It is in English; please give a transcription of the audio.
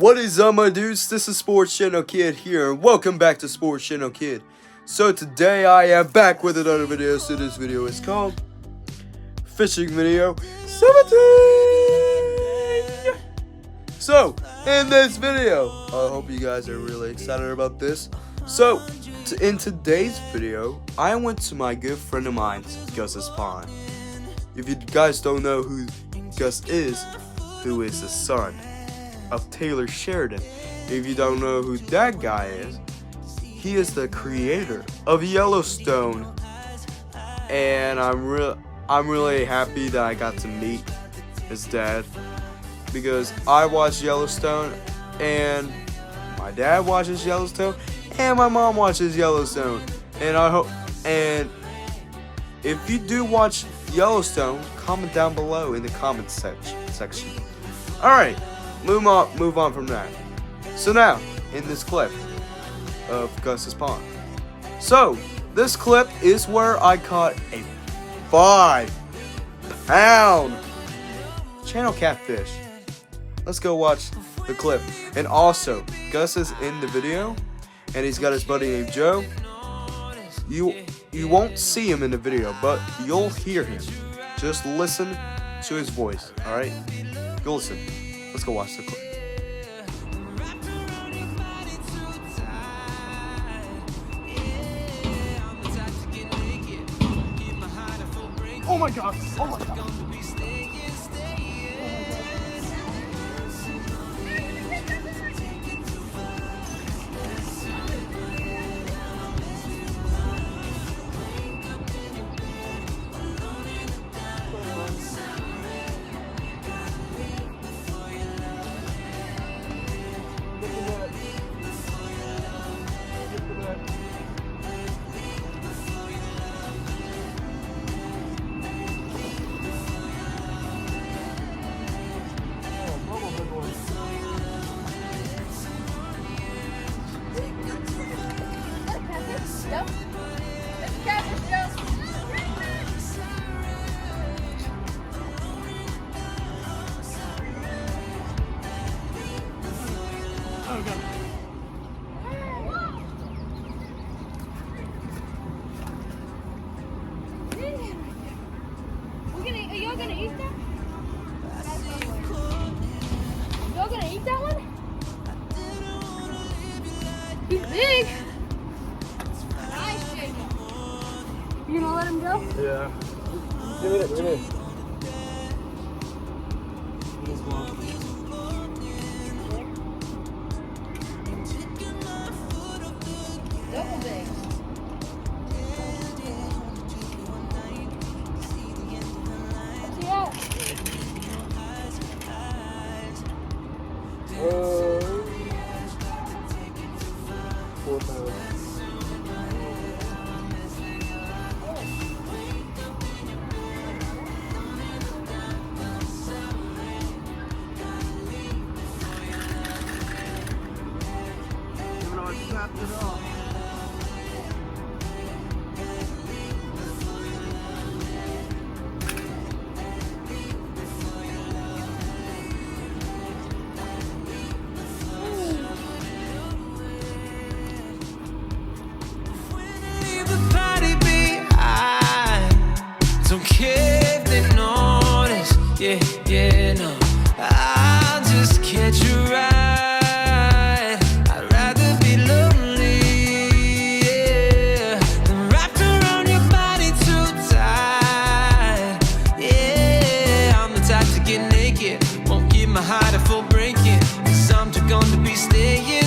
What is up, my dudes? This is Sports Channel Kid here, and welcome back to Sports Channel Kid. So today I am back with another video. So this video is called Fishing Video 17. So in this video, I hope you guys are really excited about this. So in today's video, I went to my good friend of mine's, Gus's pond. If you guys don't know who Gus is, who is the son of Taylor Sheridan. If you don't know who that guy is, he is the creator of Yellowstone, and I'm really happy that I got to meet his dad, because I watch Yellowstone, and my dad watches Yellowstone, and my mom watches Yellowstone, and I hope, and if you do watch Yellowstone, comment down below in the comments section. All right. Move on from that. So now, in this clip of Gus's pond. So, this clip is where I caught a 5-pound channel catfish. Let's go watch the clip. And also, Gus is in the video, and he's got his buddy named Joe. You won't see him in the video, but you'll hear him. Just listen to his voice, alright? Go listen. Let's go watch the clip. Oh my god! Oh my god! Oh god. Are y'all gonna eat that? Y'all gonna eat that one? He's big. Nice, Jacob. You gonna let him go? Yeah. Give it. Double big. What's he at? Yeah, no, I'll just catch a ride. I'd rather be lonely, yeah, than wrapped around your body too tight. Yeah, I'm the type to get naked, won't give my heart a full breaking, 'cause I'm too gone to be staying.